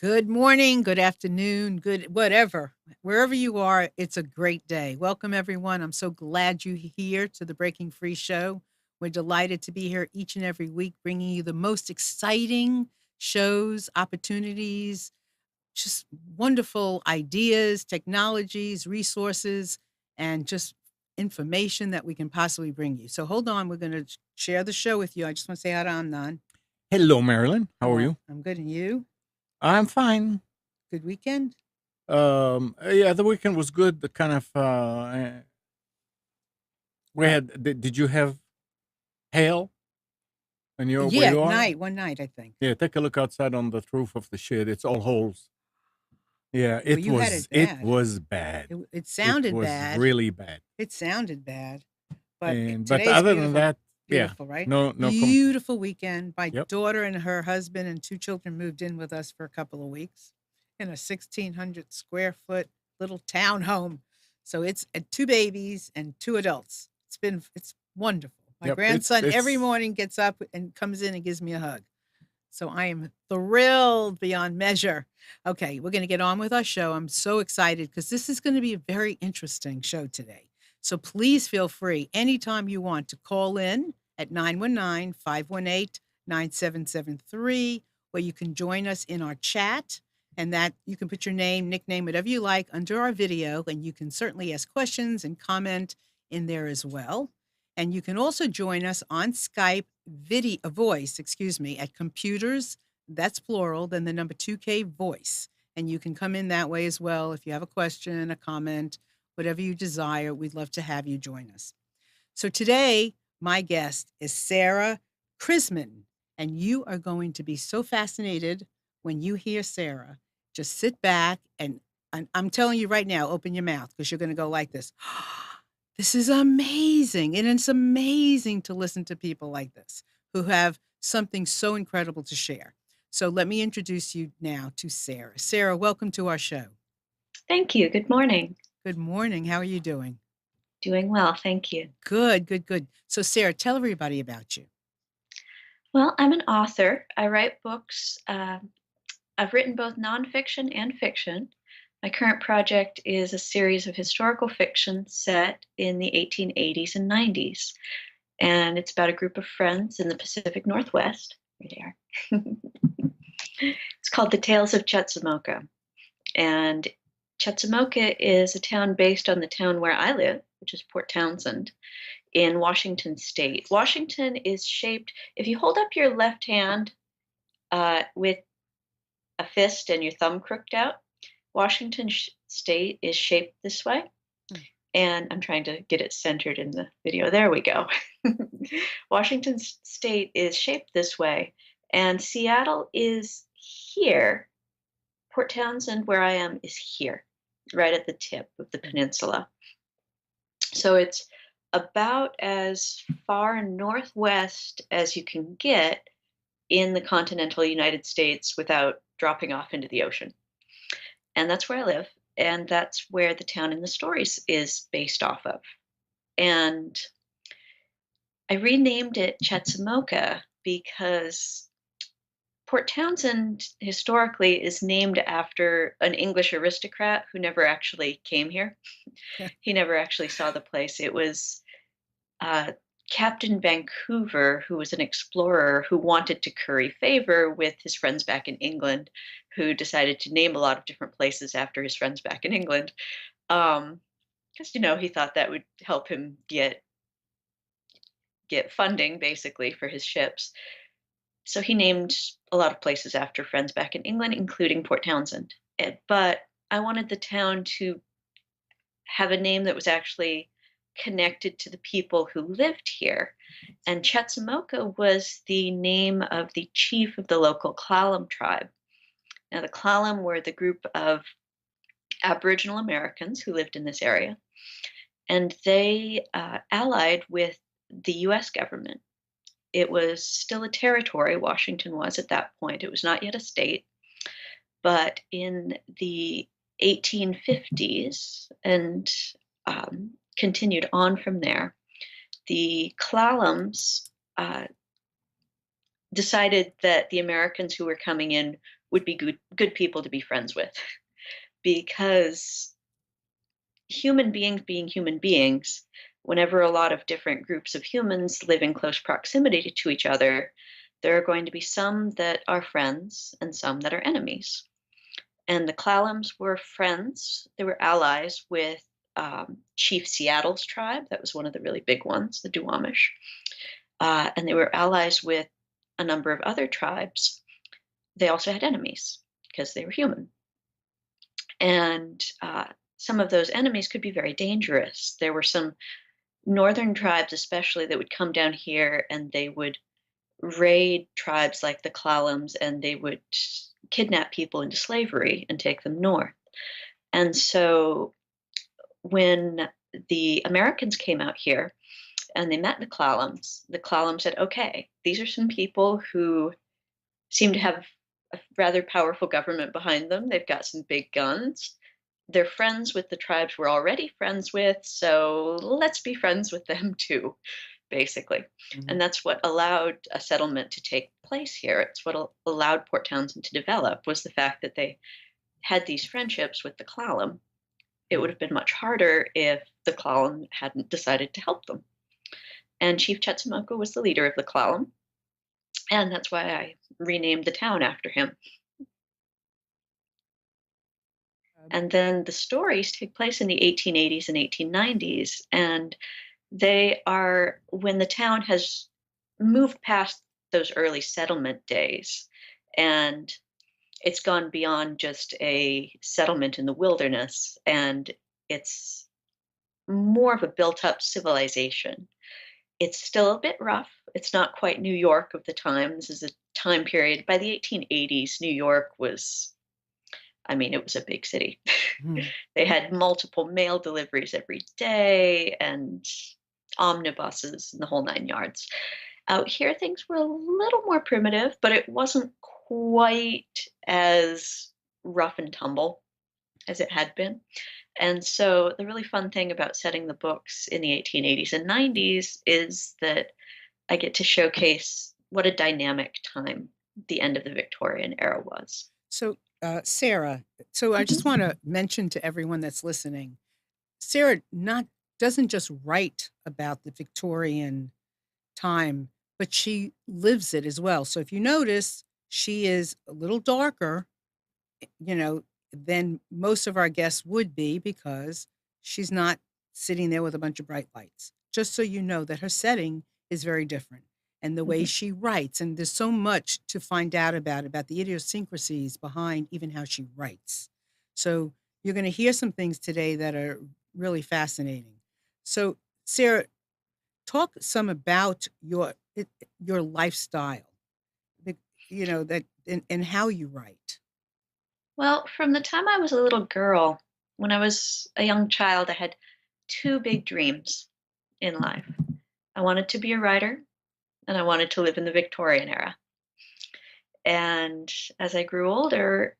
Good morning, good afternoon, good whatever. Wherever you are, it's a great day. Welcome, everyone. I'm so glad you're here to the Breaking Free Show. We're delighted to be here each and every week, bringing you the most exciting shows, opportunities, just wonderful ideas, technologies, resources, and just information that we can possibly bring you. So hold on, we're going to share the show with you. I just want to say hi to Amnon. Hello, Marilyn. How are you? I'm good, and you? I'm fine. Good weekend? Yeah, the weekend was good. The kind of we Uh, had. Did you have hail in your where Yeah, you are? one night, I think. Yeah, take a look outside on the roof of the shed. It's all holes. Yeah, Well, you had it it bad. was bad. It It sounded was bad. really bad. It sounded bad, but But today's other than beautiful. that, yeah, Beautiful, right? no Beautiful weekend. My Yep. daughter and her husband and two children moved in with us for a couple of weeks in a 1,600 square foot little townhome. So it's two babies and two adults. It's wonderful. My Yep. grandson every It's morning gets up and comes in and gives me a hug. So I am thrilled beyond measure. Okay, we're going to get on with our show. I'm so excited because this is going to be a very interesting show today. So please feel free anytime you want to call in at 919-518-9773, where you can join us in our chat, and that you can put your name, nickname, whatever you like under our video, and you can certainly ask questions and comment in there as well. And you can also join us on Skype video voice, excuse me, at computers, that's plural, then the number 2K voice. And you can come in that way as well if you have a question, a comment, whatever you desire. We'd love to have you join us. So today, my guest is Sarah Chrisman, and you are going to be so fascinated when you hear Sarah. Just sit back and I'm telling you right now, open your mouth because you're going to go like this. This is amazing. And it's amazing to listen to people like this who have something so incredible to share. So let me introduce you now to Sarah. Sarah, welcome to our show. Thank you. Good morning. Good morning. How are you doing? Doing well, thank you. Good, good, good. So, Sarah, tell everybody about you. Well, I'm an author. I write books. I've written both nonfiction and fiction. My current project is a series of historical fiction set in the 1880s and 90s. And it's about a group of friends in the Pacific Northwest. There they are. It's called The Tales of Chetzemoka. And Chetzemoka is a town based on the town where I live, which is Port Townsend, in Washington State. Washington is shaped, if you hold up your left hand with a fist and your thumb crooked out, Washington State is shaped this way. And I'm trying to get it centered in the video. There we go. Washington State is shaped this way. And Seattle is here. Port Townsend, where I am, is here, right at the tip of the peninsula. So it's about as far northwest as you can get in the continental United States without dropping off into the ocean. And that's where I live. And that's where the town in the stories is based off of. And I renamed it Chetzemoka because Port Townsend historically is named after an English aristocrat who never actually came here. He never actually saw the place. It was Captain Vancouver, who was an explorer who wanted to curry favor with his friends back in England, who decided to name a lot of different places after his friends back in England. Because, he thought that would help him get funding, basically, for his ships. So he named a lot of places after friends back in England, including Port Townsend. But I wanted the town to have a name that was actually connected to the people who lived here. And Chetzemoka was the name of the chief of the local Clallam tribe. Now, the Clallam were the group of Aboriginal Americans who lived in this area, and they allied with the US government. It was still a territory, Washington was at that point. It was not yet a state. But in the 1850s and continued on from there, the Clallams decided that the Americans who were coming in would be good people to be friends with because human beings being human beings, whenever a lot of different groups of humans live in close proximity to each other, there are going to be some that are friends and some that are enemies. And the Klallams were friends, they were allies with Chief Seattle's tribe. That was one of the really big ones, the Duwamish. And they were allies with a number of other tribes. They also had enemies because they were human. And some of those enemies could be very dangerous. There were some northern tribes, especially, that would come down here and they would raid tribes like the Klallams and they would kidnap people into slavery and take them north. And so when the Americans came out here and they met the Klallams said, okay, these are some people who seem to have a rather powerful government behind them. They've got some big guns. They're friends with the tribes we're already friends with, so let's be friends with them too, basically. Mhm. And that's what allowed a settlement to take place here. It's what allowed Port Townsend to develop, was the fact that they had these friendships with the Clallam. It would have been much harder if the Clallam hadn't decided to help them. And Chief Chetzemunko was the leader of the Clallam, and that's why I renamed the town after him. And then the stories take place in the 1880s and 1890s, and they are when the town has moved past those early settlement days, and it's gone beyond just a settlement in the wilderness, and it's more of a built up civilization. It's still a bit rough. It's not quite New York of the time. This is a time period. By the 1880s, New York was, I mean, it was a big city. Mhm. They had multiple mail deliveries every day and omnibuses and the whole 9 yards. Out here, things were a little more primitive, but it wasn't quite as rough and tumble as it had been. And so, the really fun thing about setting the books in the 1880s and 90s is that I get to showcase what a dynamic time the end of the Victorian era was. So, Sarah, so I just Mhm. want to mention to everyone that's listening, Sarah not doesn't just write about the Victorian time, but she lives it as well. So if you notice, she is a little darker, you know, than most of our guests would be because she's not sitting there with a bunch of bright lights. Just so you know that her setting is very different and the way Mhm. she writes. And there's so much to find out about the idiosyncrasies behind even how she writes. So you're going to hear some things today that are really fascinating. So, Sarah, talk some about your lifestyle, the, that and how you write. Well, from the time I was a little girl, when I was a young child, I had two big dreams in life. I wanted to be a writer, and I wanted to live in the Victorian era. And as I grew older,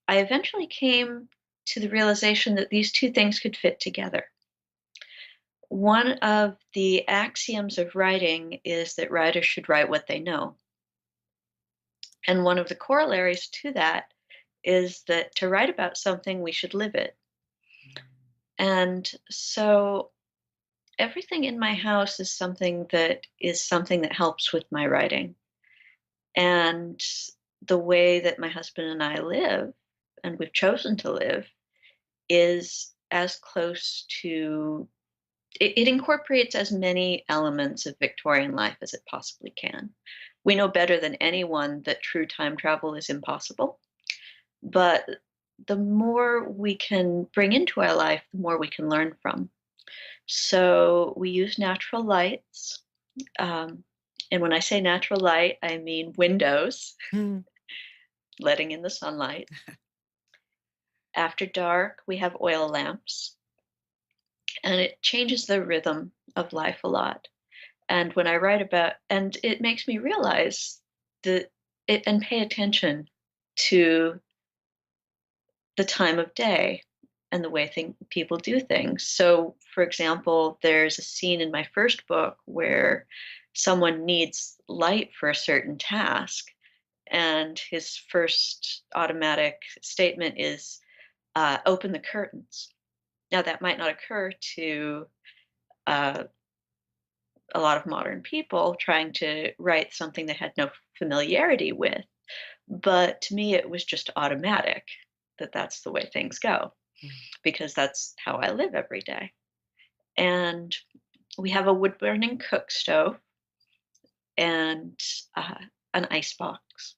I eventually came to the realization that these two things could fit together. One of the axioms of writing is that writers should write what they know. And one of the corollaries to that is that to write about something, we should live it. And so everything in my house is something that helps with my writing. And the way that my husband and I live, and we've chosen to live, is as close to it incorporates as many elements of Victorian life as it possibly can. We know better than anyone that true time travel is impossible, but the more we can bring into our life, the more we can learn from. So we use natural lights. Um, and when I say natural light, I mean windows, Mm. letting in the sunlight. After dark, we have oil lamps, and it changes the rhythm of life a lot. And when I write about, and it makes me realize that and pay attention to the time of day and the way people do things. So, for example, there's a scene in my first book where someone needs light for a certain task, And his first automatic statement is, open the curtains. Now, that might not occur to uh, a lot of modern people trying to write something they had no familiarity with. But to me, it was just automatic that that's the way things go, Mm. because that's how I live every day. And we have a wood burning cook stove and uh, an ice box.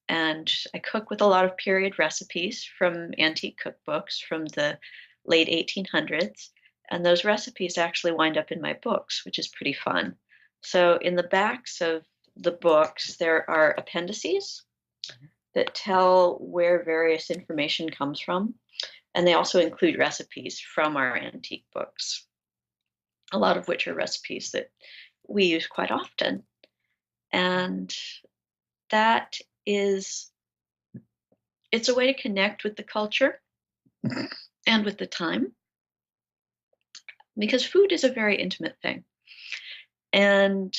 And I cook with a lot of period recipes from antique cookbooks from the late 1800s. And those recipes actually wind up in my books, which is pretty fun. So, in the backs of the books, there are appendices Mhm. that tell where various information comes from. And they also include recipes from our antique books, a lot of which are recipes that we use quite often. And that is, it's a way to connect with the culture and with the time, because food is a very intimate thing. And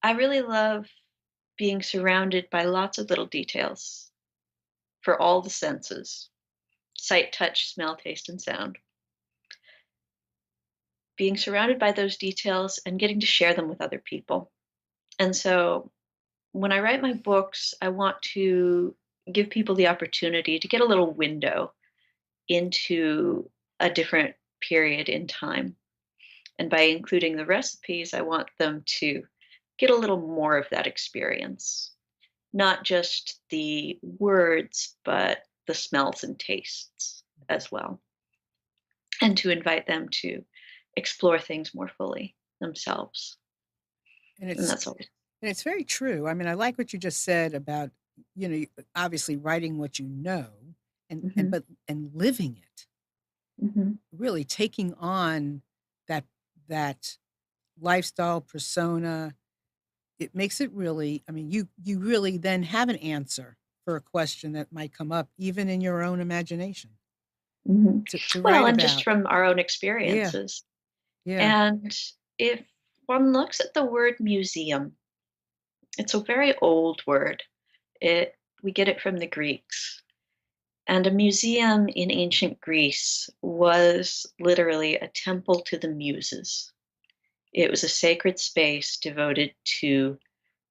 I really love being surrounded by lots of little details for all the senses: sight, touch, smell, taste, and sound. Being surrounded by those details and getting to share them with other people. And so when I write my books, I want to give people the opportunity to get a little window into a different period in time. And by including the recipes, I want them to get a little more of that experience, not just the words, but the smells and tastes as well, and to invite them to explore things more fully themselves. And And it's that's always. and it's very true. I mean, I like what you just said about, obviously writing what you know and Hmm. but and living it, Hmm. really taking on that that lifestyle persona. It makes it really, I mean, you really then have an answer for a question that might come up even in your own imagination Hmm. to Well, write and just about. from our own Yeah, experiences. yeah. And if one looks at the word museum, it's a very old word. It We get it from the Greeks. And a museum in ancient Greece was literally a temple to the muses. It was a sacred space devoted to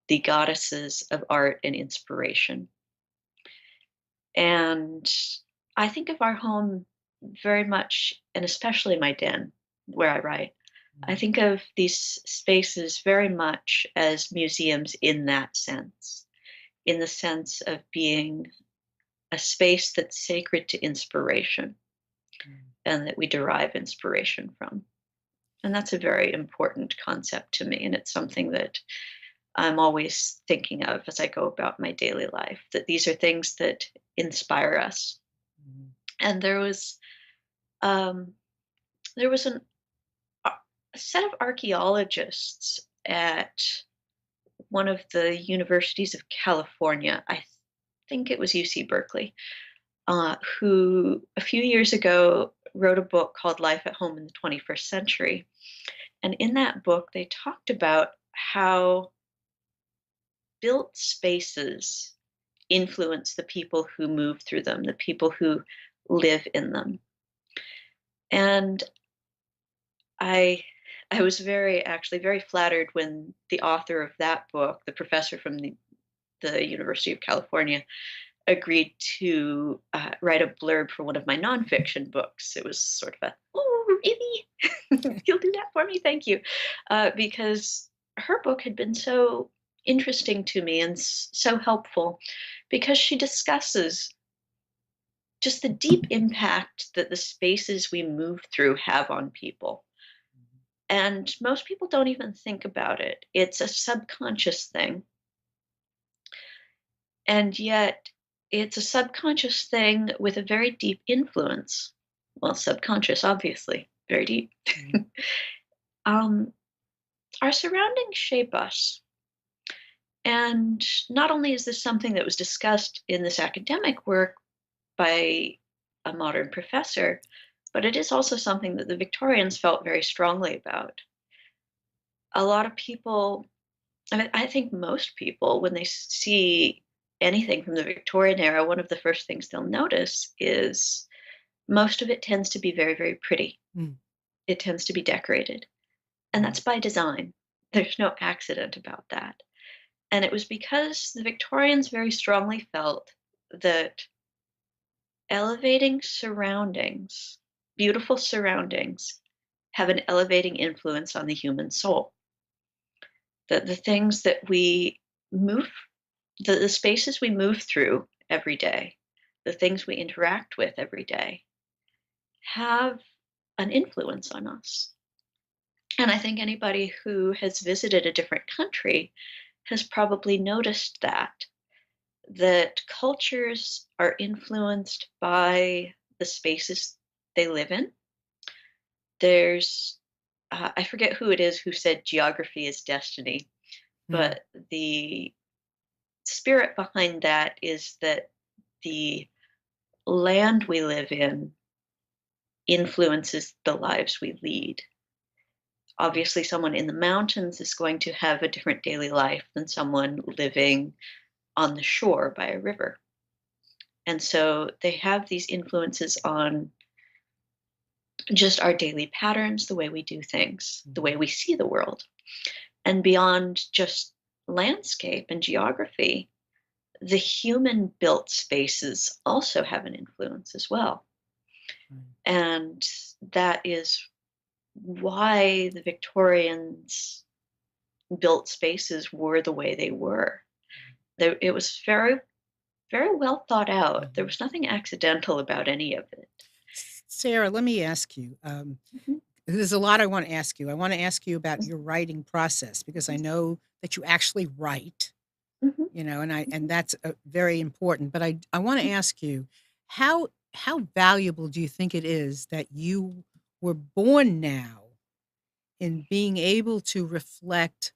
the goddesses of art and inspiration. And I think of our home very much, and especially my den where I write, I Mhm. think of these spaces very much as museums in that sense, in the sense of being a space that's sacred to inspiration Mm. and that we derive inspiration from. And that's a very important concept to me. And it's something that I'm always thinking of as I go about my daily life, that these are things that inspire us. Mhm. And um, there was a set of archaeologists at one of the universities of California. I think it was UC Berkeley, who a few years ago wrote a book called Life at Home in the 21st Century. And in that book, they talked about how built spaces influence the people who move through them, the people who live in them. And I I was actually very flattered when the author of that book, the professor from the University of California, agreed to write a blurb for one of my nonfiction books. It was sort of a, oh, really? You'll do that for me? Thank you. Because her book had been so interesting to me and so helpful, because she discusses just the deep impact that the spaces we move through have on people. And most people don't even think about it. It's a subconscious thing. And yet, it's a subconscious thing with a very deep influence. Well, subconscious, obviously, very deep. Mhm. um, our surroundings shape us. And not only is this something that was discussed in this academic work by a modern professor, but it is also something that the Victorians felt very strongly about. A lot of people I mean, I think most people, when they see anything from the Victorian era, one of the first things they'll notice is most of it tends to be very, very pretty. Mm. It tends to be decorated, and that's by design. There's no accident about that. And it was because the Victorians very strongly felt that elevating surroundings, beautiful surroundings, have an elevating influence on the human soul. That the things that we move, the spaces we move through every day, the things we interact with every day, have an influence on us. And I think anybody who has visited a different country has probably noticed that cultures are influenced by the spaces they live in. There's I forget who it is who said geography is destiny, Mm. but the spirit behind that is that the land we live in influences the lives we lead. Obviously, someone in the mountains is going to have a different daily life than someone living on the shore by a river. And so they have these influences on just our daily patterns, the way we do things, the way Mhm. we see the world. And beyond just landscape and geography, the human built spaces also have an influence as well. Right. And that is why the Victorians built spaces were the way they were. It was very, very well thought out. There Mhm. was nothing accidental about any of it. Sarah, let me ask you. Mhm, There's a lot I want to ask you. I want to ask you about your writing process because I know that you actually write, mhm, and that's very important. But I want to ask you, how valuable do you think it is that you were born now in being able to reflect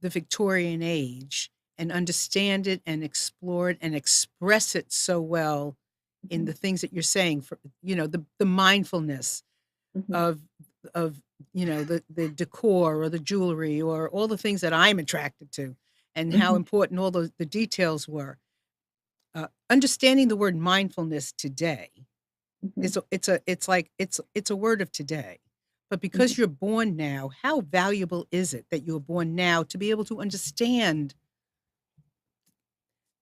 the Victorian age and understand it and explore it and express it so well in mhm, the things that you're saying for the mindfulness mhm, of of the decor or the jewelry or all the things that I'm attracted to and how mhm, important all the details were. Understanding the word mindfulness today mhm, it's a word of today. But mhm. because you're born now, how valuable is it that you're born now to be able to understand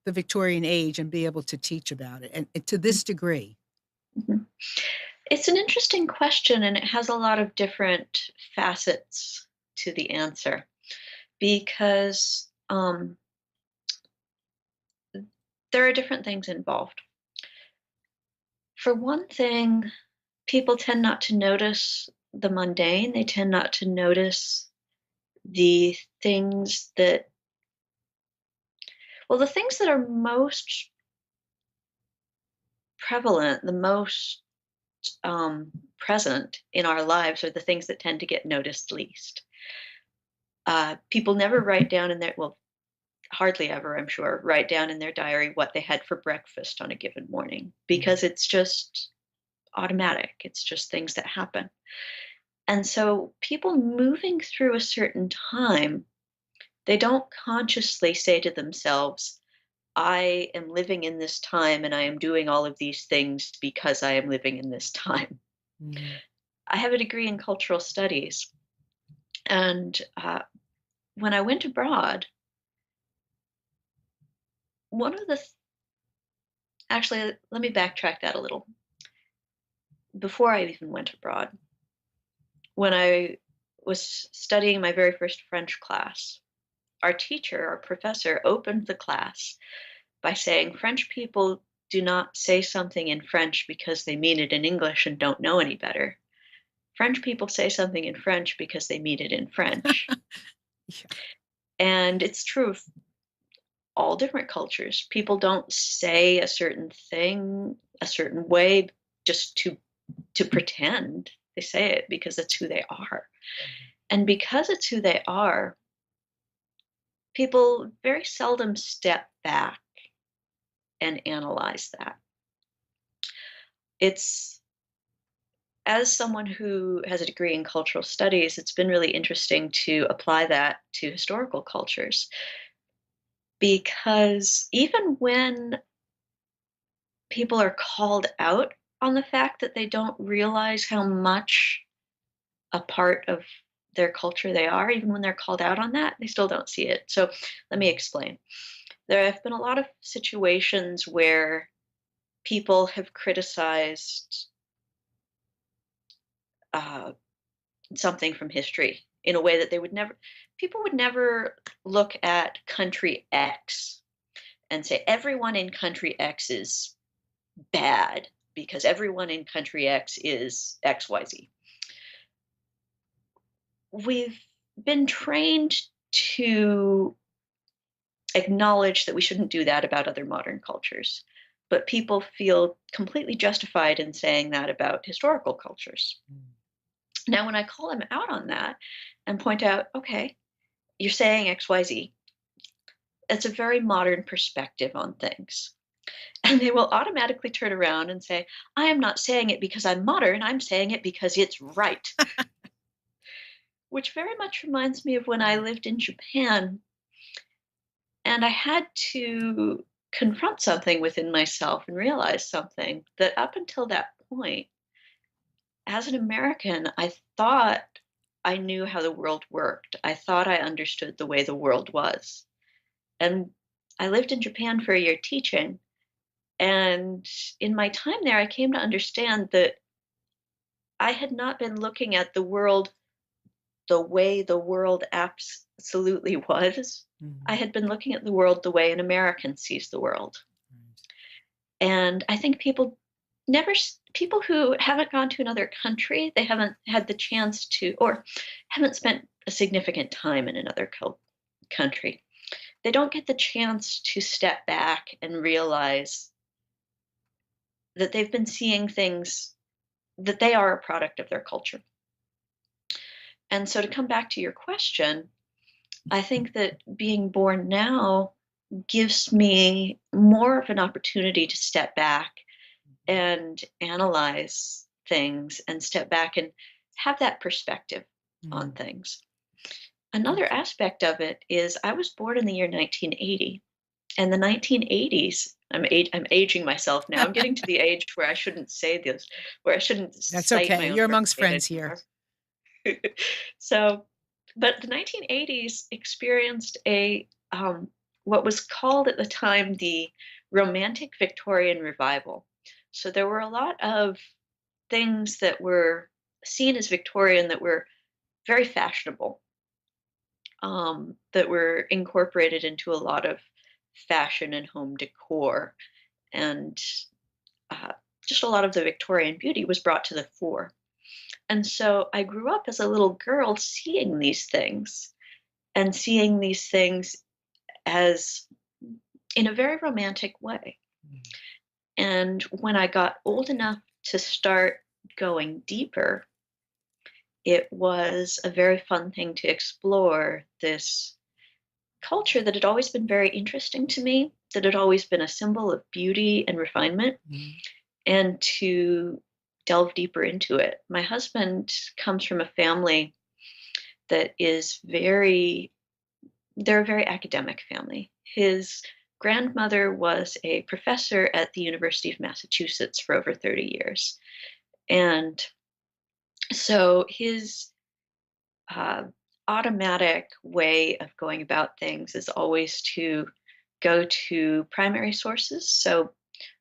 the Victorian age and be able to teach about it and to this degree? Mhm. It's an interesting question, and it has a lot of different facets to the answer because there are different things involved. For one thing, people tend not to notice the mundane, they tend not to notice the things that, well, the things that are most prevalent, the most present in our lives are the things that tend to get noticed least. People never write down in their, well, hardly ever, I'm sure, write down in their diary what they had for breakfast on a given morning Mhm, because it's just automatic. It's just things that happen. And so people moving through a certain time, they don't consciously say to themselves, I am living in this time and I am doing all of these things because I am living in this time. mhm, I have a degree in cultural studies. And when I went abroad, one of the, actually, let me backtrack that a little. Before I even went abroad, when I was studying my very first French class, our teacher, our professor, opened the class by saying French people do not say something in French because they mean it in English and don't know any better. French people say something in French because they mean it in French. yeah, And it's true of all different cultures. People don't say a certain thing a certain way just to pretend. They say it because it's who they are. mhm, And because it's who they are, people very seldom step back and analyze that. It's as someone who has a degree in cultural studies, it's been really interesting to apply that to historical cultures because even when people are called out on the fact that they don't realize how much a part of their culture they are, even when they're called out on that, they still don't see it. So let me explain. There have been a lot of situations where people have criticized uh, something from history in a way that people would never look at country X and say everyone in country X is bad because everyone in country X is XYZ. We've been trained to acknowledge that we shouldn't do that about other modern cultures, but people feel completely justified in saying that about historical cultures. Now, when I call them out on that and point out, okay, you're saying XYZ, it's a very modern perspective on things. And they will automatically turn around and say, I am not saying it because I'm modern, I'm saying it because it's right. Which very much reminds me of when I lived in Japan and I had to confront something within myself and realize something that up until that point, as an American, I thought I knew how the world worked. I thought I understood the way the world was. And I lived in Japan for a year teaching. And in my time there, I came to understand that I had not been looking at the world the way the world absolutely was. I Mhm. had been looking at the world the way an American sees the world. And I think people who haven't gone to another country, they haven't had the chance to, or haven't spent a significant time in another country, they don't get the chance to step back and realize that they've been seeing things that they are a product of their culture. And so to come back to your question, I think that being born now gives me more of an opportunity to step back and analyze things and step back and have that perspective on Mhm. things. Another aspect of it is I was born in the year 1980, and the 1980s. I'm aging myself now. I'm getting to the age where I shouldn't say this, where I shouldn't That's cite okay. my own You're birth amongst date friends here. anymore. So, but the 1980s experienced a what was called at the time the Romantic Victorian Revival. So there were a lot of things that were seen as Victorian that were very fashionable, that were incorporated into a lot of fashion and home decor, and uh, just a lot of the Victorian beauty was brought to the fore. And so I grew up as a little girl seeing these things and seeing these things as in a very romantic way. And when I got old enough to start going deeper, it was a very fun thing to explore this culture that had always been very interesting to me, that had always been a symbol of beauty and refinement, Mhm. and to delve deeper into it. My husband comes from a family that is they're a very academic family. His grandmother was a professor at the University of Massachusetts for over 30 years. And so his uh, automatic way of going about things is always to go to primary sources. So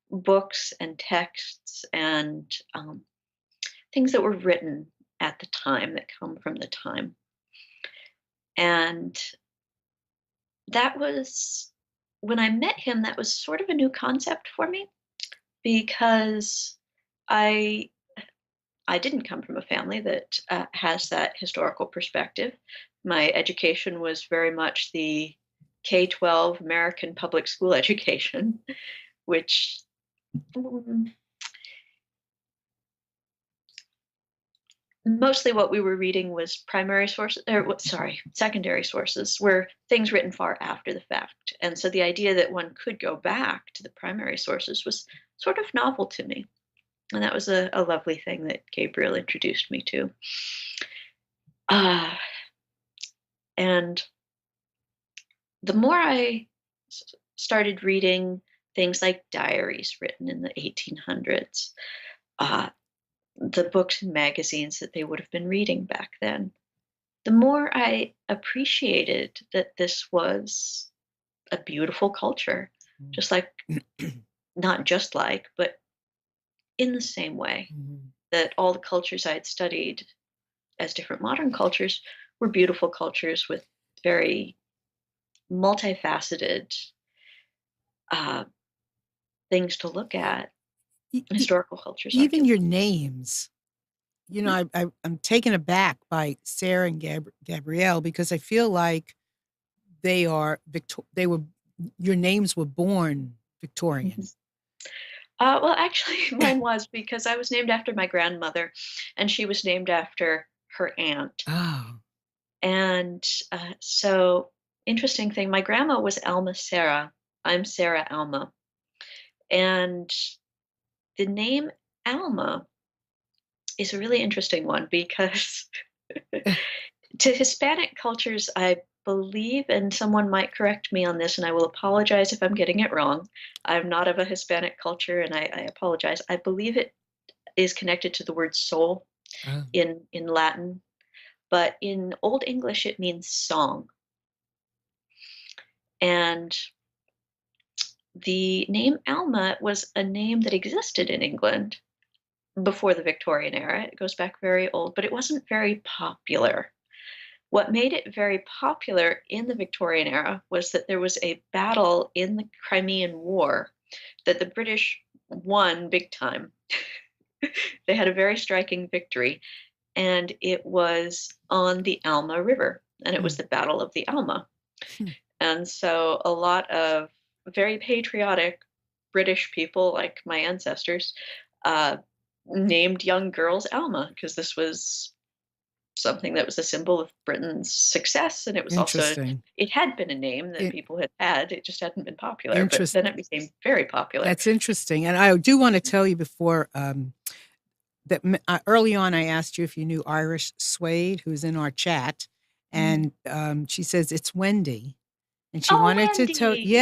books and texts and things that were written at the time that come from the time. And that was when I met him, that was sort of a new concept for me because I I didn't come from a family that has that historical perspective. My education was very much the K-12 American public school education, which mm, mostly what we were reading was primary sources, or sorry, secondary sources, were things written far after the fact. And so the idea that one could go back to the primary sources was sort of novel to me. And that was a lovely thing that Gabriel introduced me to. Uh, and the more I started reading things like diaries written in the 1800s, uh, the books and magazines that they would have been reading back then, the more I appreciated that this was a beautiful culture, just like, not just like, but in the same way Mhm. that all the cultures I had studied as different modern cultures were beautiful cultures with very multifaceted uh, things to look at, E- e- historical cultures Even your arguably. names. Mhm. I'm taken aback by Sarah and Gabrielle because I feel like they were your names were born Mhm. Victorian. Well, actually, mine was because I was named after my grandmother, and she was named after her aunt. Oh, And so, interesting thing, my grandma was Alma Sarah. I'm Sarah Alma. And the name Alma is a really interesting one because to Hispanic cultures, I believe, and someone might correct me on this, and I will apologize if I'm getting it wrong. I'm not of a Hispanic culture, and I apologize. I believe it is connected to the word soul oh, in Latin, but in Old English, it means song. And the name Alma was a name that existed in England before the Victorian era. It goes back very old, but it wasn't very popular. What made it very popular in the Victorian era was that there was a battle in the Crimean War that the British won big time. They had a very striking victory, and it was on the Alma River, and it was hmm, the Battle of the Alma. hmm, And so a lot of very patriotic British people, like my ancestors, uh, named young girls Alma because this was something that was a symbol of Britain's success, and it was also, interesting. it had been a name that In, people had had, it just hadn't been popular, but interest. then it became very popular. That's interesting. And I do want to tell you before that early on, I asked you if you knew Irish Suede, who's in our chat, Mm. and she says it's Wendy. And Oh, Wendy!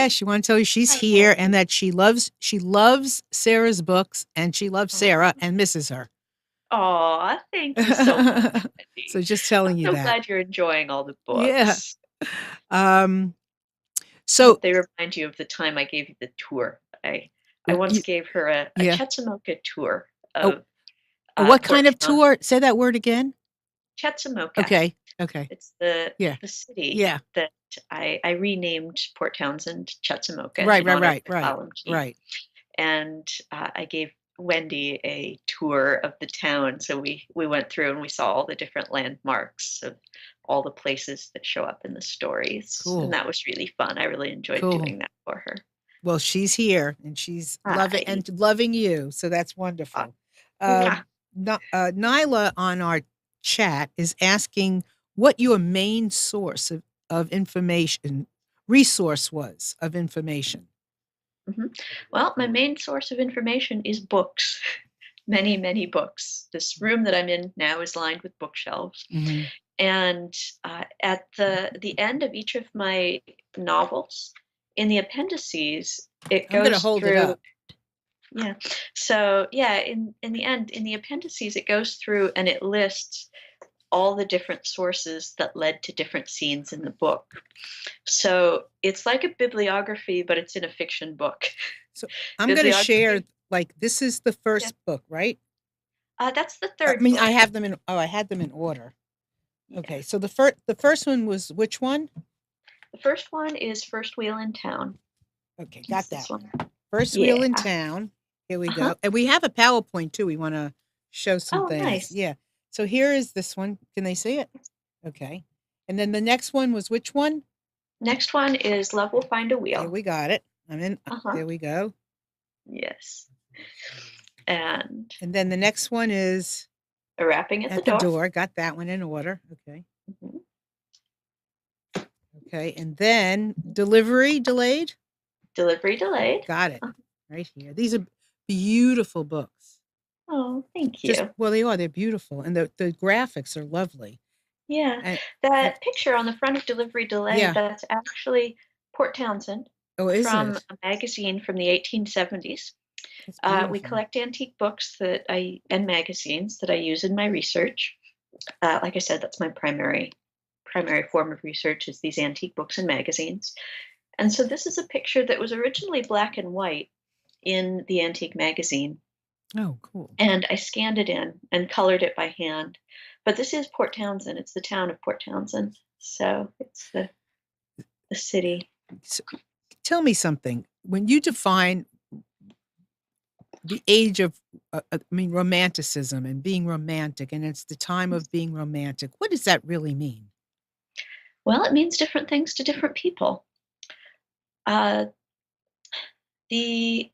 she wanted to tell you she's Hi, here and Wendy. that she loves Sarah's books and she loves Sarah Oh, and misses her. aw, thank you so much, So Wendy. just I'm telling you so that. glad you're enjoying all the Yeah. books. Um, I so hope they remind you of the time I gave you the tour. I once you, gave her a yeah. Chetzemoka tour Oh, of what kind Port of Townsend. tour? Say that word again. Chetzemoka. Okay. Okay. It's the Yeah. the city Yeah. that I renamed Port Townsend Chetzemoka Right, in right, honor of right, the right, Kalamji. right. And I gave Wendy a tour of the town. So we went through and we saw all the different landmarks of all the places that show up in the stories. And Cool. that was really fun. I really enjoyed Cool. doing that for her. Well, she's here and she's Hi. loving you. So that's Uh, wonderful. mwah. Nyla on our chat is asking what your main source of information resource was of information. Mhm. Well, my main source of information is books. Many, many books. This room that I'm in now is lined with bookshelves. Hmm. And at the end of each of my novels, in the appendices, it I'm going to goes hold it through. up. Yeah. So yeah, in the end, in the appendices, it goes through and it lists all the different sources that led to different scenes in the book. So it's like a bibliography, but it's in a fiction book. So I'm going to share, Bibliography. like, this is the Yeah. first book, right? That's the I third mean, book. I had them in order. Yeah. Okay. So the first one was which one? The first one is First Wheel in Town. Okay. Got It's that this one. one. First Yeah. Wheel in Town. Here we Uh-huh. go. And we have a PowerPoint too. We want to show some Oh, things. nice. Yeah. So here is this one. Can they see it? Okay. And then the next one was which one? Next one is Love Will Find a Here Wheel. we got it. I'm in. Uh-huh. There we go. Yes. And And then the next one is a rapping at the at the door. door. Got that one in order. Okay. Mhm. Okay. And then delivery delayed. Delivery delayed. Got it Uh, right here. These are beautiful books. Oh, thank Just you. well, they are. They're beautiful, and the graphics are lovely. Yeah, And, and that picture on the front of Delivery Delay, yeah, that's actually Port Townsend oh, is from it? a magazine from the 1870s. That's We beautiful. collect antique books and magazines that I use in my research. Like I said, that's my primary form of research is these antique books and magazines. And so this is a picture that was originally black and white in the antique magazine, Oh, cool. and I scanned it in and colored it by hand. But this is Port Townsend. It's the town of Port Townsend. So it's the city. So, tell me something. When you define the age of, I mean, romanticism and being romantic, and it's the time of being romantic, what does that really mean? Well, it means different things to different people. Uh, the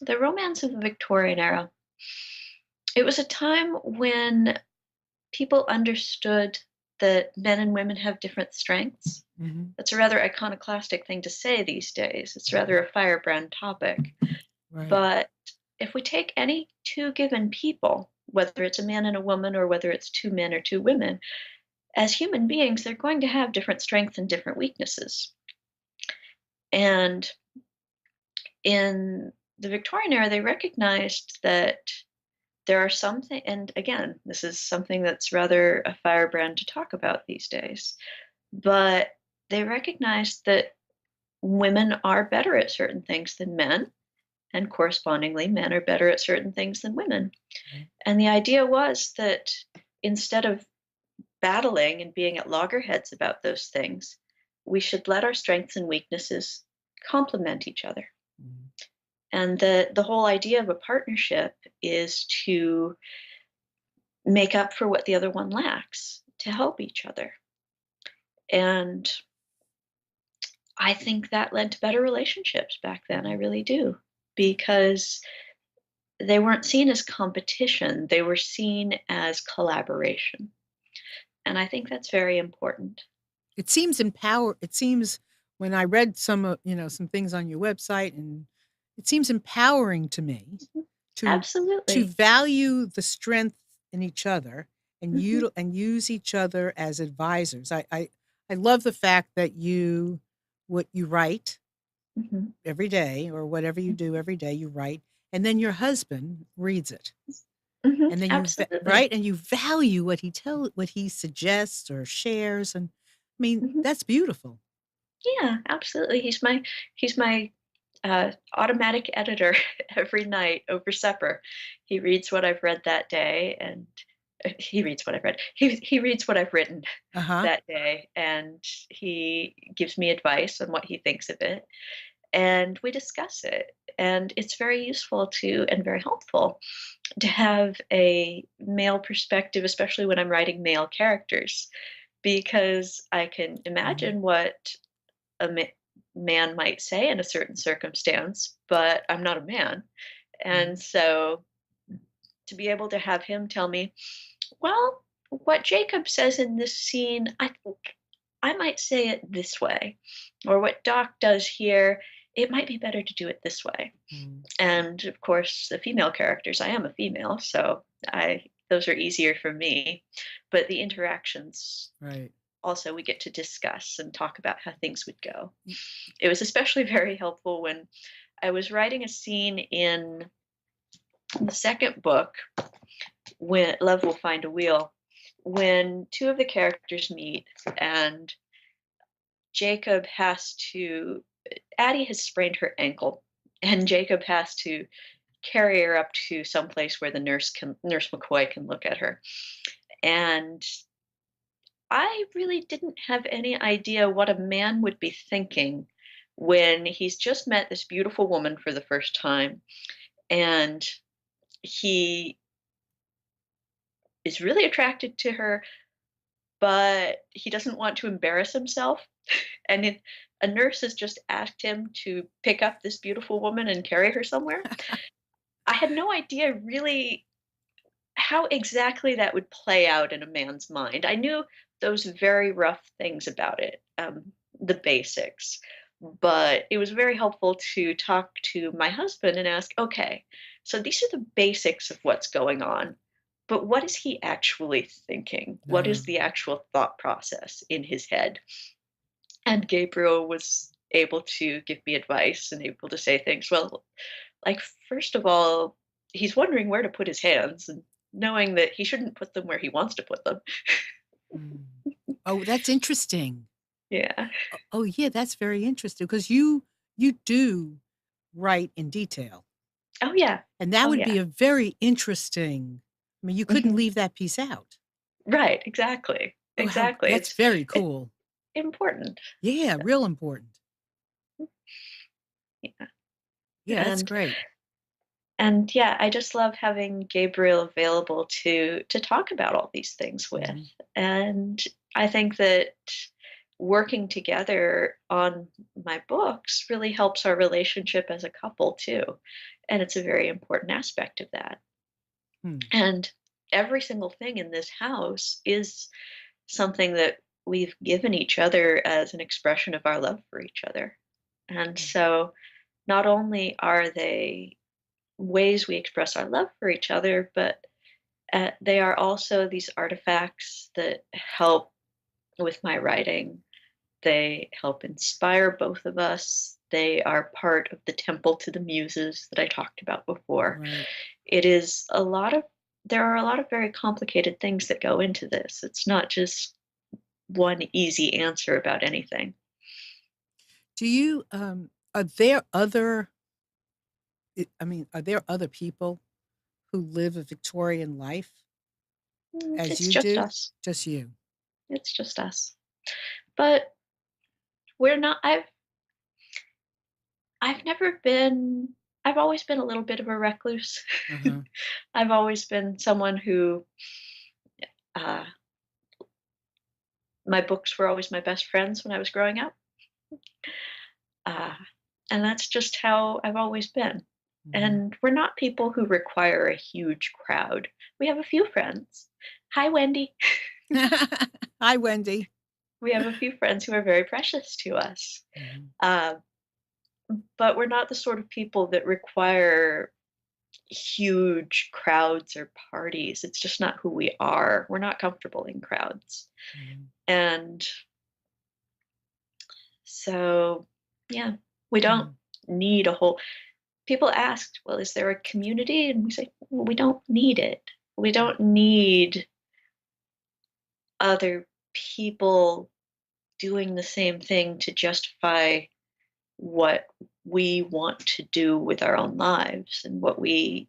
the romance of the Victorian era. It was a time when people understood that men and women have different strengths. Hmm. That's a rather iconoclastic thing to say these days. It's rather a firebrand topic. Right. But if we take any two given people, whether it's a man and a woman or whether it's two men or two women, as human beings, they're going to have different strengths and different weaknesses. And in the Victorian era, they recognized that there are something, and again, this is something that's rather a firebrand to talk about these days, but they recognized that women are better at certain things than men, and correspondingly, men are better at certain things than women. Right. And the idea was that instead of battling and being at loggerheads about those things, we should let our strengths and weaknesses complement each other. Mhm. And the whole idea of a partnership is to make up for what the other one lacks, to help each other. And I think that led to better relationships back then. I Mhm. really do. Because they weren't seen as competition, they were seen as collaboration. And I think that's very important. It seems when I read some things on your website, and it seems empowering to me Mhm. to Absolutely. value the strength in each other and Mhm, use each other as advisors. I love the fact that what you write mhm, every day, or whatever you do every day, you write, and then your husband reads it. mhm, And then absolutely. right? And you value what he suggests or shares. And I mean, Mhm. that's beautiful. Yeah, absolutely. He's my automatic editor every night over supper. He reads what I've read that day, and he reads what I've read. He reads what I've written Uh-huh. that day, and he gives me advice on what he thinks of it, and we discuss it. And it's very useful to and very helpful to have a male perspective, especially when I'm writing male characters, because I can Mhm. imagine what a man might say in a certain circumstance, but I'm not a man. And Mhm. so to be able to have him tell me, well, what Jacob says in this scene, I think I might say it this way, or what Doc does here, it might be better to do it this way. Mhm. And of course, the female characters, I am a female, so I those are easier for me. But the interactions Right. also we get to discuss and talk about how things would go. Y- It was especially very helpful when I was writing a scene in the second book, when Love Will Find a Wheel, when two of the characters meet and Jacob has to, Addie has sprained her ankle, and Jacob has to carry her up to some place where the nurse McCoy can look at her. And I really didn't have any idea what a man would be thinking when he's just met this beautiful woman for the first time, and he is really attracted to her, but he doesn't want to embarrass himself. And a nurse has just asked him to pick up this beautiful woman and carry her somewhere. I had no idea really how exactly that would play out in a man's mind. I knew those very rough things about it, the basics, but it was very helpful to talk to my husband and ask, okay, So these are the basics of what's going on. But what is he actually thinking? What Uh, is the actual thought process in his head? And Gabriel was able to give me advice and able to say things. Well, like, first of all, he's wondering where to put his hands and knowing that he shouldn't put them where he wants to put them. mm. Oh, that's interesting. Yeah. Oh, yeah, that's very interesting because you do write in detail, Oh, yeah. and that Oh, would yeah. be a very interesting. I mean, you couldn't Mhm. leave that piece out. Right, exactly. Oh, how Exactly. that's very It's cool. important. Yeah, real important. Yeah. Yeah, that's And great. and yeah, I just love having Gabriel available to talk about all these things with. Mhm. And I think that working together on my books really helps our relationship as a couple too. And it's a very important aspect of that. Hmm. And every single thing in this house is something that we've given each other as an expression of our love for each other. And Mm. so not only are they ways we express our love for each other, but they are also these artifacts that help with my writing. They help inspire both of us. They are part of the temple to the muses that I talked about before. Right. It is a lot of, there are a lot of very complicated things that go into this. It's not just one easy answer about anything. Do you, are there other I mean, are there other people who live a Victorian life as It's you just do? us. Just you? It's just us. But we're not, I've never been, I've always been a little bit of a recluse. Uh-huh. I've always been someone who, uh, my books were always my best friends when I was growing up. Uh, and that's just how I've always been. Mhm. And we're not people who require a huge crowd. We have a few friends. Hi, Wendy. Hi, Wendy. We have a few friends who are very precious to us. Mhm. Uh, but we're not the sort of people that require huge crowds or parties. It's just not who we are. We're not comfortable in crowds. Mhm. And so, yeah, we don't Mhm. need a whole. People asked, well, is there a community? And we say, well, we don't need it. We don't need other people doing the same thing to justify what we want to do with our own lives and what we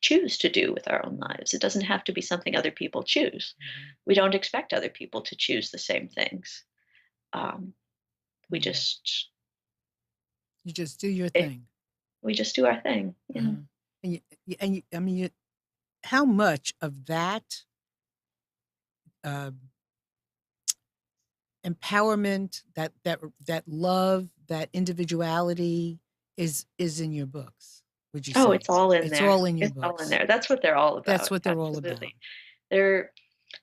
choose to do with our own lives. It doesn't have to be something other people choose. Mhm. We don't expect other people to choose the same things. Um, we Mhm. just You just do your it, thing. we just do our thing. Yeah. Uh-huh. And I mean, how much of that uh, empowerment, that love, that individuality is in your books? Would you Oh, say it's all in it's there. all in your It's all in books? there. That's what they're all That's about. what they're all about. Absolutely. They're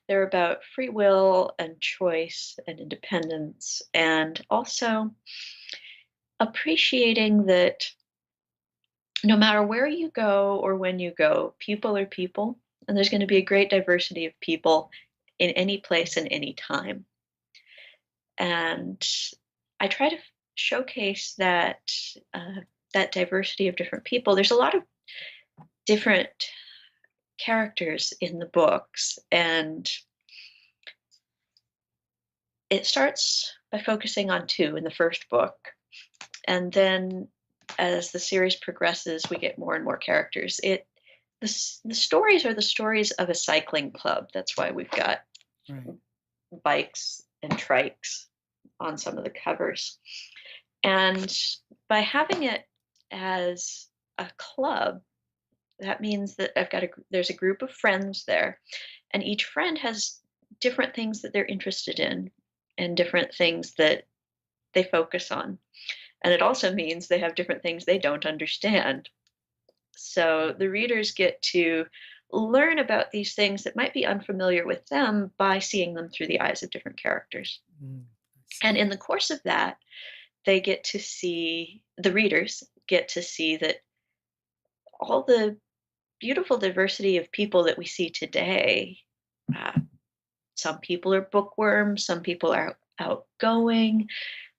they're about free will and choice and independence and also appreciating that no matter where you go or when you go, people are people, and there's going to be a great diversity of people in any place and any time. And I try to showcase that diversity of different people. There's a lot of different characters in the books, and it starts by focusing on two in the first book, and then as the series progresses, we get more and more characters. The stories are the stories of a cycling club. That's why we've got Right. bikes and trikes on some of the covers. And by having it as a club, that means that there's a group of friends there, and each friend has different things that they're interested in and different things that they focus on. And it also means they have different things they don't understand. So the readers get to learn about these things that might be unfamiliar with them by seeing them through the eyes of different characters. Mm, I And see. in the course of that, the readers get to see that all the beautiful diversity of people that we see today. Uh, some people are bookworms, some people are outgoing,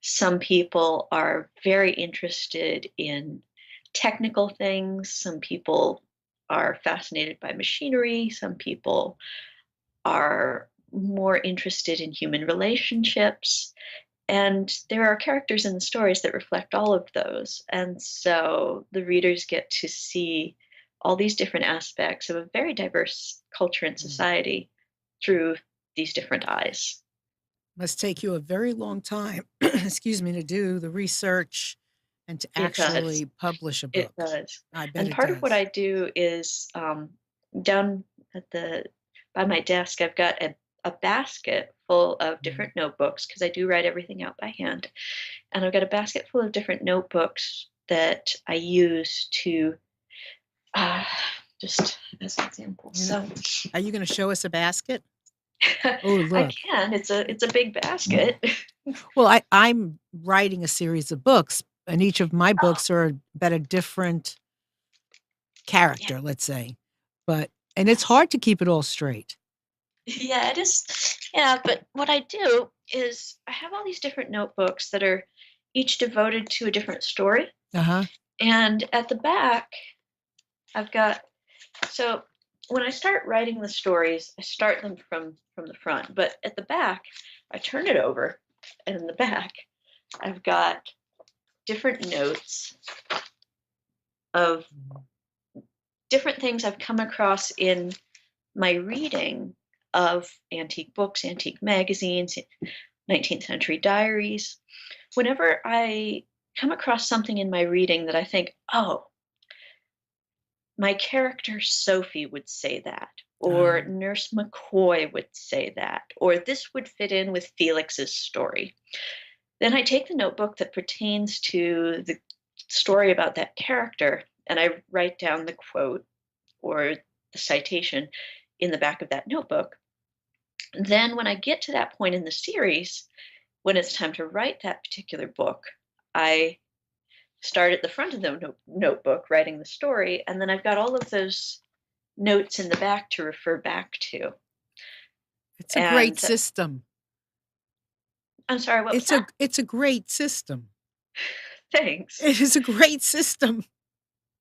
some people are very interested in technical things, some people are fascinated by machinery, some people are more interested in human relationships. And there are characters in the stories that reflect all of those. And so the readers get to see all these different aspects of a very diverse culture and Mm. society through these different eyes. Must take you a very long time, excuse me, to do the research and to It does. actually publish a It book. does. I bet And it part of what does. I do is down at the by my desk, I've got a basket full of Mhm. different notebooks because I do write everything out by hand. And I've got a basket full of different notebooks that I use to uh, just as an example. You know, So are you gonna show us a basket? Oh, I look. can. It's a big basket. Well, I'm writing a series of books, and each of my Oh, books are about a different yeah. character, let's say. And it's Yes. hard to keep it all straight. Yeah, it is. Yeah, but what I do is I have all these different notebooks that are each devoted to a different story. Uh-huh. And at the back, I've got so when I start writing the stories, I start them from the front, but at the back, I turn it over, and in the back, I've got different notes of Mhm. different things I've come across in my reading of antique books, antique magazines, 19th century diaries. Whenever I come across something in my reading that I think, oh, my character Sophie would say that, or Uh, Nurse McCoy would say that, or this would fit in with Felix's story. Then I take the notebook that pertains to the story about that character and I write down the quote or the citation in the back of that notebook. Then, when I get to that point in the series, when it's time to write that particular book, I start at the front of the notebook writing the story, and then I've got all of those notes in the back to refer back to. it's a great And system. I'm sorry, what was that? It's a great system. Thanks. It is a great system.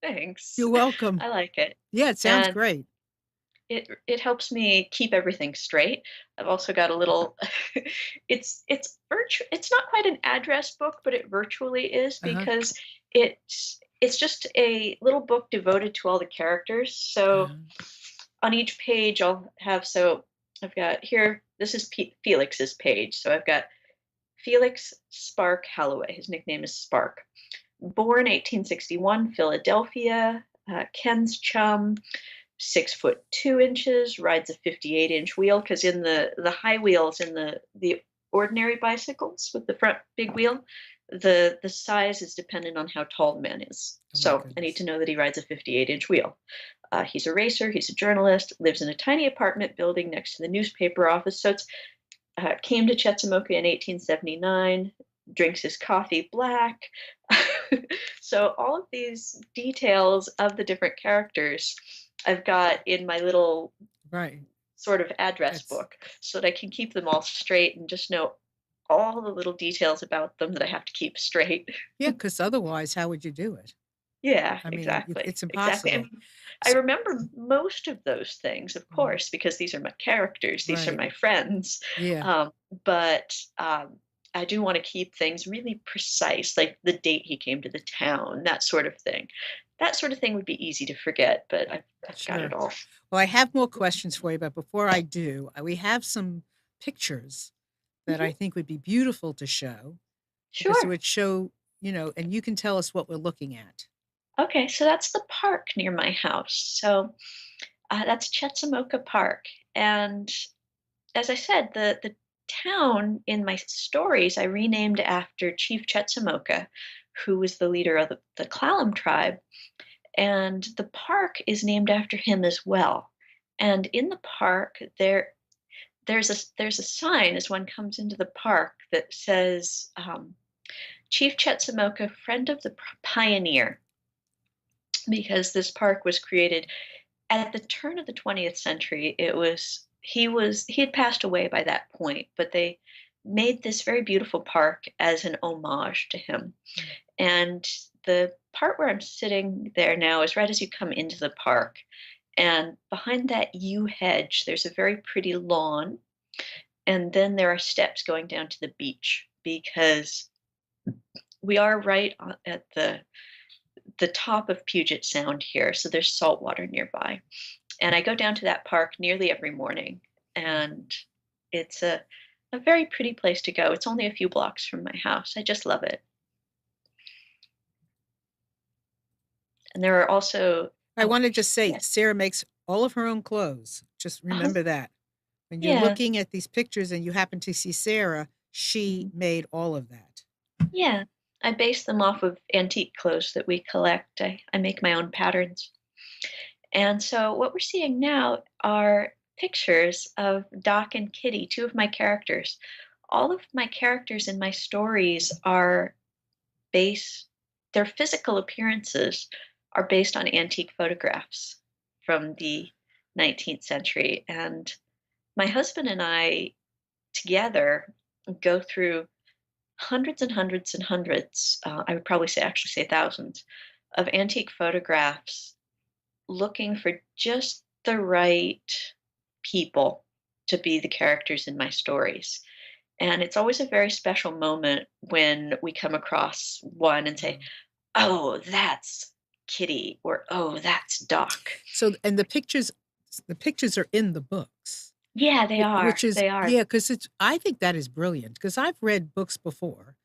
Thanks. You're welcome. I like it. Yeah, it sounds And great. it helps me keep everything straight. I've also got a little it's not quite an address book, but it virtually is Uh-huh. because it's just a little book devoted to all the characters. So Uh-huh. on each page I'll have so I've got here this is Felix's page. So I've got Felix Spark Halloway. His nickname is Spark. Born 1861, Philadelphia. Ken's chum, 6 foot 2 inches, rides a 58-inch wheel because in the high wheels in the ordinary bicycles with the front big wheel, the size is dependent on how tall the man is. Oh my So I need goodness. to know that he rides a 58-inch wheel. He's a racer. He's a journalist. Lives in a tiny apartment building next to the newspaper office. So it's came to Chetzemoka in 1879. Drinks his coffee black. So all of these details of the different characters I've got in my little Right. sort of address That's book so that I can keep them all straight and just know all the little details about them that I have to keep straight. yeah, because otherwise, how would you do it? Yeah, I mean, exactly. it's Exactly. impossible. And I S remember most of those things, of Mhm. course, because these are my characters, these are Right. my friends. Yeah. But I do want to keep things really precise, like the date he came to the town, that sort of thing. That sort of thing would be easy to forget, but I've got it Sure. all. Well, I have more questions for you, but before I do, we have some pictures that I Mhm. think would be beautiful to show because it Sure. would show, and you can tell us what we're looking at. Okay, so that's the park near my house. So that's Chetzemoka Park. And as I said, the town in my stories I renamed after Chief Chetzemoka, who was the leader of the Clallam tribe. And the park is named after him as well. And in the park, there's a sign as one comes into the park that says, Chief Chetzemoka, friend of the pioneer. because this park was created at the turn of the 20th century. He had passed away by that point, but they made this very beautiful park as an homage to him. Mm. And the part where I'm sitting there now is right as you come into the park. And behind that yew hedge, there's a very pretty lawn. And then there are steps going down to the beach because we are at the top of Puget Sound here. So there's salt water nearby. And I go down to that park nearly every morning. And it's a very pretty place to go. It's only a few blocks from my house. I just love it. And there are also, I oh, want to just say, yes. Sarah makes all of her own clothes. Just remember that. When you're Yeah, looking at these pictures and you happen to see Sarah, she mhm, made all of that. yeah. I base them off of antique clothes that we collect. I make my own patterns. And so what we're seeing now are pictures of Doc and Kitty, two of my characters. All of my characters in my stories are based, their physical appearances are based on antique photographs from the 19th century. And my husband and I together go through hundreds and hundreds and hundreds, I would probably actually say thousands, of antique photographs looking for just the right people to be the characters in my stories. And it's always a very special moment when we come across one and say, Wow. "Oh, that's Kitty," or "Oh, that's Doc." So, and the pictures are in the books, Yeah, they which are. is, They are. yeah, because I think that is brilliant because I've read books before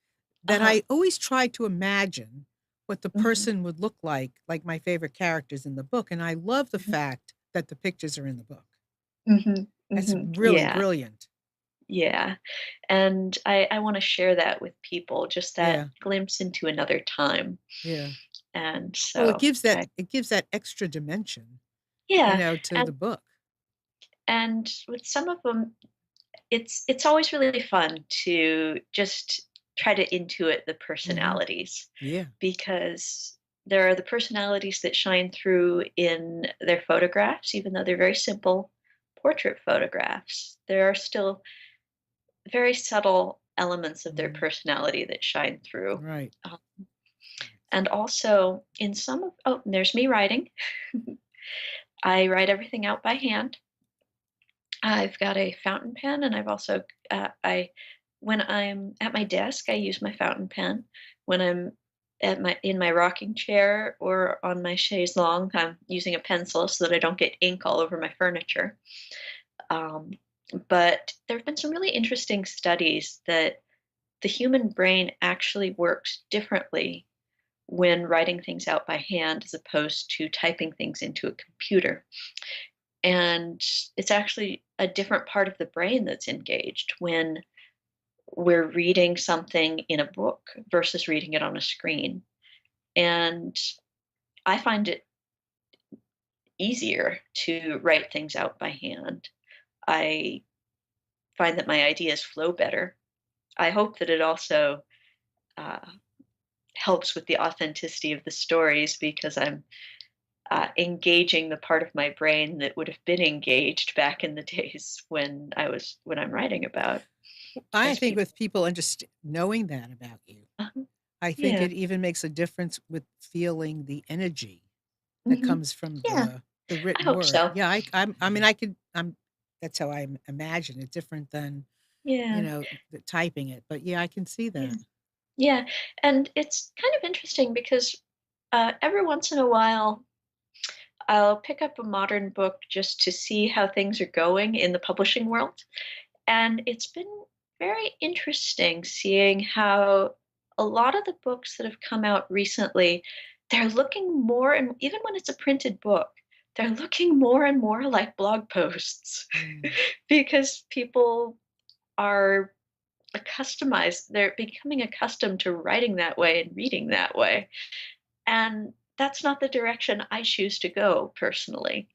that Uh-huh. I always try to imagine what the Mhm, person would look like my favorite characters in the book. And I love the mhm, fact that the pictures are in the book. mhm, That's mhm. really Yeah, brilliant. yeah. And I wanna share that with people, just that Yeah. glimpse into another time. Yeah. And Well, it so gives that I it gives that extra dimension, yeah, to the and book. with some of them, it's always really fun to just try to intuit the Mhm. personalities Yeah. because there are the personalities that shine through in their photographs, even though they're very simple portrait photographs. There are still very subtle elements of their Mhm. personality that shine through. Right. Uh, and also in some of, oh, and there's me writing. I write everything out by hand. I've got a fountain pen, and I've also I when I'm at my desk, I use my fountain pen. When I'm at my in my rocking chair or on my chaise longue, I'm using a pencil so that I don't get ink all over my furniture. Um, but there have been some really interesting studies that the human brain actually works differently when writing things out by hand as opposed to typing things into a computer. And it's actually a different part of the brain that's engaged when we're reading something in a book versus reading it on a screen. And I find it easier to write things out by hand. I find that my ideas flow better. I hope that it also uh, helps with the authenticity of the stories because I'm engaging the part of my brain that would have been engaged back in the days when I'm writing about I as think people. with people knowing that about you, Uh-huh. I think Yeah. it even makes a difference with feeling the energy that Hmm. comes from Yeah. the I written hope word. so. Yeah, I mean, I could that's how I imagine it, different than, Yeah. the typing it, but yeah, I can see Yeah. that. Yeah. And it's kind of interesting because every once in a while, I'll pick up a modern book just to see how things are going in the publishing world. And it's been very interesting seeing how a lot of the books that have come out recently, they're looking more, and even when it's a printed book, they're looking more and more like blog posts Mm. because people are they're becoming accustomed to writing that way and reading that way. And that's not the direction I choose to go personally.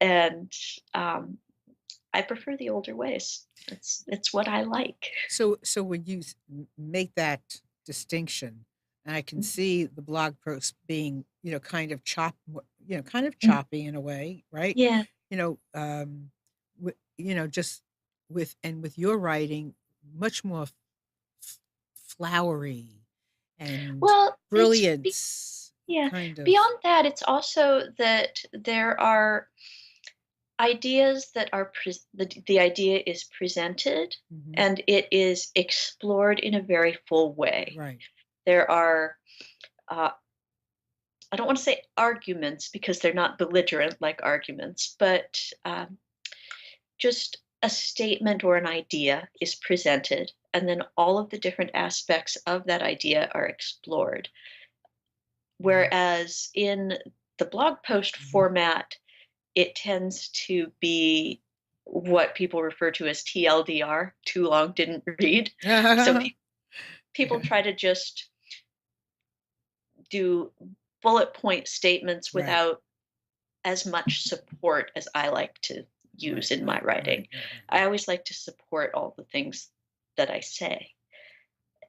Mm. And um, I prefer the older ways. It's what I like. So when you make that distinction, and I can Mhm, see the blog post being kind of kind of Mm. choppy in a way, right? Yeah. You know, just with your writing, much more flowery and Well, brilliance, yeah. kind of. Beyond that, it's also that there are ideas that are the idea is presented Mhm. and it is explored in a very full way. Right. There are uh, I don't want to say arguments because they're not belligerent like arguments, but just a statement or an idea is presented, and then all of the different aspects of that idea are explored. Mhm. Whereas in the blog post Mhm. format, it tends to be what people refer to as TLDR, too long didn't read. So people Yeah. try to just do bullet point statements Right. without as much support as I like to use Right. in my Right. Right. writing. Right. Right. I Right. always like to support all the things that I say.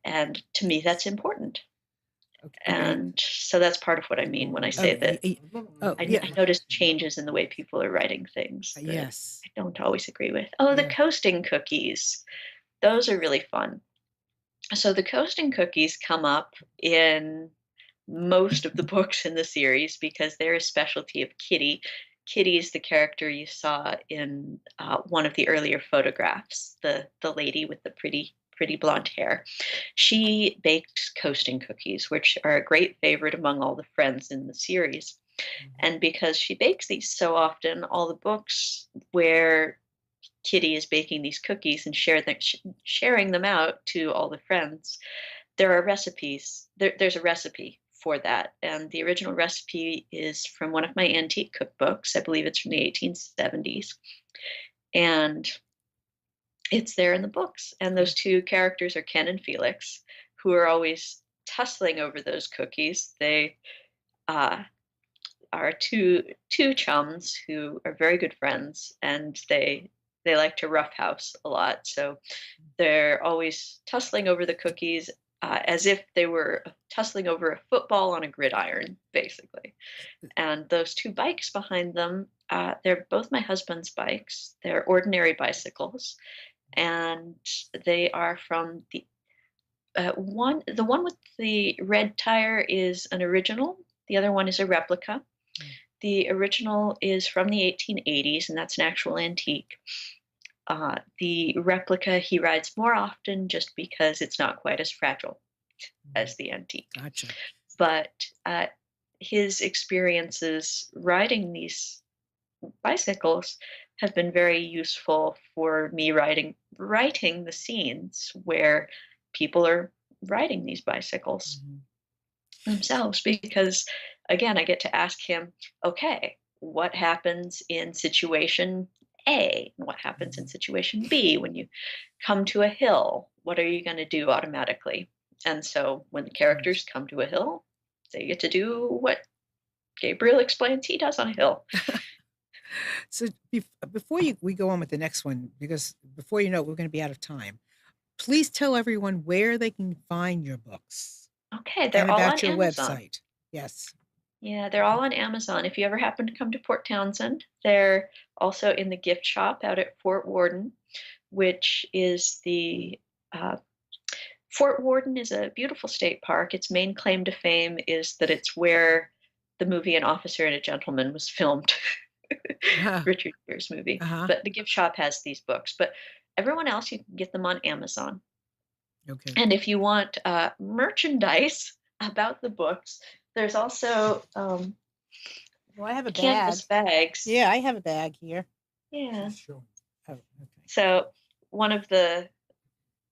And to me, that's important. Okay. And so that's part of what I mean when I Oh, say that oh, I, yeah. I notice changes in the way people are writing things that Yes. I don't always agree with. Oh, the Yeah. coasting cookies. Those are really fun. So the coasting cookies come up in most of the books in the series because they're a specialty of Kitty. Kitty is the character you saw in one of the earlier photographs, the lady with the pretty blonde hair. She baked coasting cookies, which are a great favorite among all the friends in the series. Mhm. And because she bakes these so often, all the books where Kitty is baking these cookies and sharing them out to all the friends, there are recipes. There's a recipe for that, and the original recipe is from one of my antique cookbooks. I believe it's from the 1870s, and it's there in the books. And those two characters are Ken and Felix, who are always tussling over those cookies. They uh, are two chums who are very good friends, and they like to roughhouse a lot. So they're always tussling over the cookies as if they were tussling over a football on a gridiron, basically. And those two bikes behind them, they're both my husband's bikes. They're ordinary bicycles, and they are from the one with the red tire is an original. The other one is a replica. The original is from the 1880s, and that's an actual antique. The replica he rides more often just because it's not quite as fragile Mhm. as the antique. Gotcha. But his experiences riding these bicycles have been very useful for me writing the scenes where people are riding these bicycles Mhm. themselves because again I get to ask him, okay, what happens in situation A, and what happens in Mhm. situation B when you come to a hill, what are you going to do automatically? And so when the Yes. characters come to a hill, they get to do what Gabriel explains he does on a hill. So before we go on with the next one, because before you know it, we're going to be out of time. Please tell everyone where they can find your books Okay, and they're all on about your Amazon. website. Yes. Yeah, they're all on Amazon. If you ever happen to come to Port Townsend, they're also in the gift shop out at Fort Worden, which is the uh, Fort Worden is a beautiful state park. Its main claim to fame is that it's where the movie An Officer and a Gentleman was filmed. Uh-huh. Richard Gere's movie. Uh-huh. But the gift shop has these books. But everyone else, you can get them on Amazon. Okay. And if you want merchandise about the books, there's also Well, I have a bag. canvas bags. Yeah, I have a bag here. Yeah. She's showing. Oh, okay. So one of the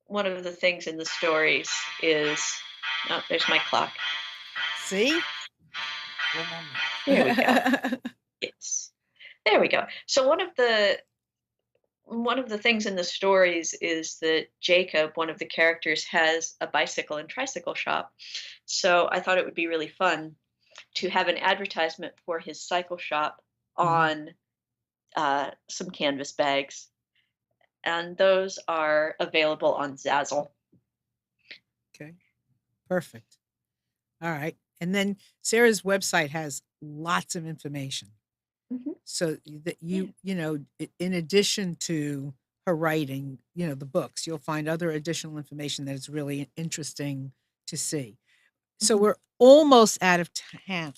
one of the things in the stories is oh, there's my clock. See? There we go. Yes. There we go. So one of the things in the stories is that Jacob, one of the characters, has a bicycle and tricycle shop. So I thought it would be really fun to have an advertisement for his cycle shop Mhm. on some canvas bags, and those are available on Zazzle. Okay. Perfect. All right. And then Sarah's website has lots of information. Mhm. So that Yeah. in addition to her writing, the books, you'll find other additional information that is really interesting to see. So Mhm. we're almost out of time.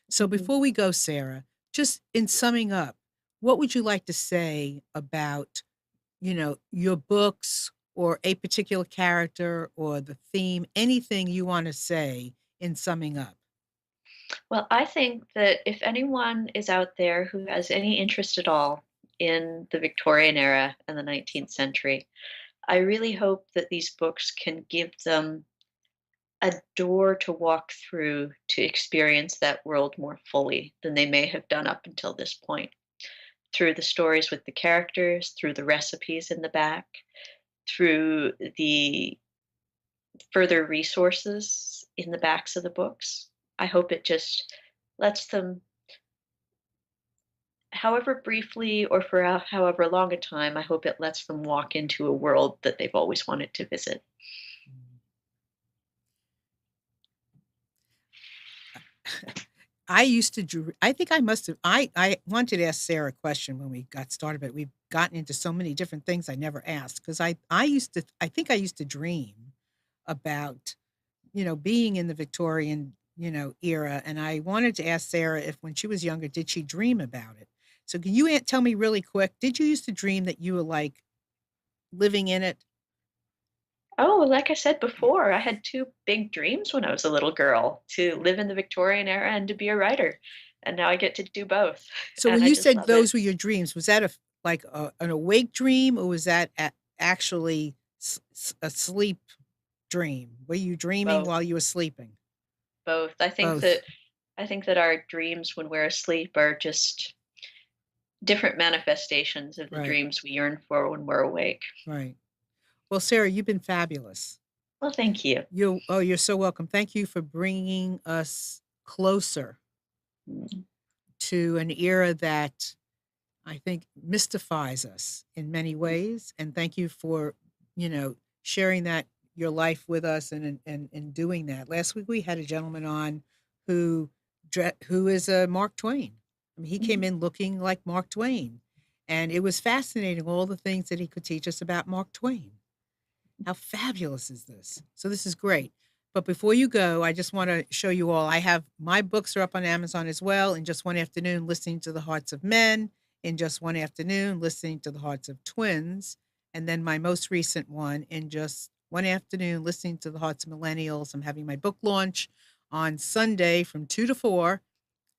So Mhm. before we go, Sarah, just in summing up, what would you like to say about, your books or a particular character or the theme, anything you want to say in summing up? Well, I think that if anyone is out there who has any interest at all in the Victorian era and the 19th century, I really hope that these books can give them a door to walk through to experience that world more fully than they may have done up until this point. Through the stories with the characters, through the recipes in the back, through the further resources in the backs of the books. I hope it just lets them, however briefly or for however long a time, I hope it lets them walk into a world that they've always wanted to visit. I used to I think I must have I wanted to ask Sarah a question when we got started, but we've gotten into so many different things I never asked because I think I used to dream about, being in the Victorian, era, and I wanted to ask Sarah if when she was younger, did she dream about it? So can you tell me really quick, did you used to dream that you were, like, living in it? Oh, like I said before, I had two big dreams when I was a little girl to live in the Victorian era and to be a writer. And now I get to do both. So And when I you just said love it. those were your dreams, was that an awake dream, or was that actually a sleep dream? Were you dreaming Both. while you were sleeping? Both. Both. I think that our dreams when we're asleep are just different manifestations of the Right, dreams we yearn for when we're awake. right. Well, Sarah, you've been fabulous. Well, thank you. You're so welcome. Thank you for bringing us closer Mm. to an era that I think mystifies us in many ways. And thank you for, sharing that your life with us and doing that. Last week we had a gentleman on who who is a Mark Twain. I mean, he came Mhm. in looking like Mark Twain, and it was fascinating all the things that he could teach us about Mark Twain. How fabulous is this? So this is great. But before you go, I just want to show you all. I have my books are up on Amazon as well. In Just One Afternoon, Listening to the Hearts of Men. In Just One Afternoon, Listening to the Hearts of Twins. And then my most recent one, In Just One Afternoon, Listening to the Hearts of Millennials. I'm having my book launch on Sunday from 2 to 4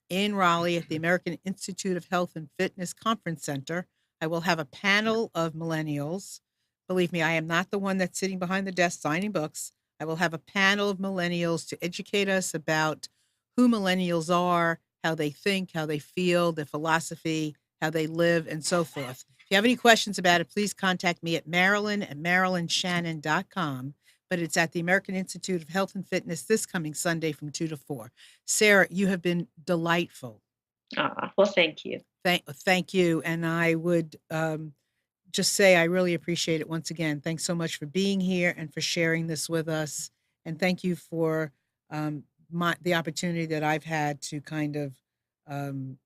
in Raleigh at the American Institute of Health and Fitness Conference Center. I will have a panel of millennials. Believe me, I am not the one that's sitting behind the desk signing books. I will have a panel of millennials to educate us about who millennials are, how they think, how they feel, their philosophy, how they live, and so forth. If you have any questions about it, please contact me at marilyn@marilynshannon.com. But it's at the American Institute of Health and Fitness this coming Sunday from 2 to 4. Sarah, you have been delightful. Well, thank you. Thank you. And I would just say I really appreciate it once again. Thanks so much for being here and for sharing this with us. And thank you for the opportunity that I've had to kind of um,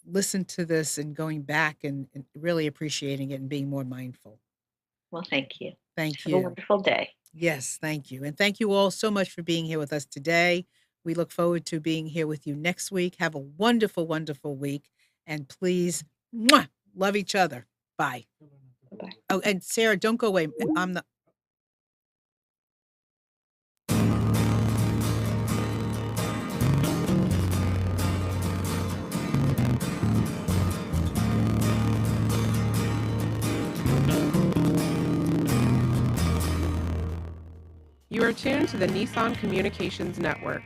listen to this and going back and really appreciating it and being more mindful. Well, thank you. Thank Have a you. wonderful day. Yes, thank you. And thank you all so much for being here with us today. We look forward to being here with you next week. Have a wonderful, wonderful week. And please, mwah, love each other. Bye. Bye-bye. Oh, and Sarah, don't go away. I'm the You are tuned to the Nissan Communications Network.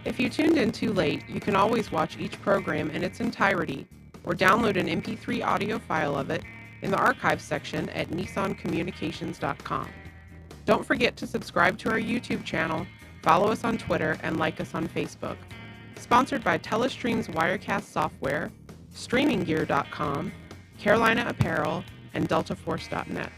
If you tuned in too late, you can always watch each program in its entirety or download an MP3 audio file of it in the archives section at nissancommunications.com. Don't forget to subscribe to our YouTube channel, follow us on Twitter, and like us on Facebook. Sponsored by Telestream's Wirecast software, StreamingGear.com, Carolina Apparel, and DeltaForce.net.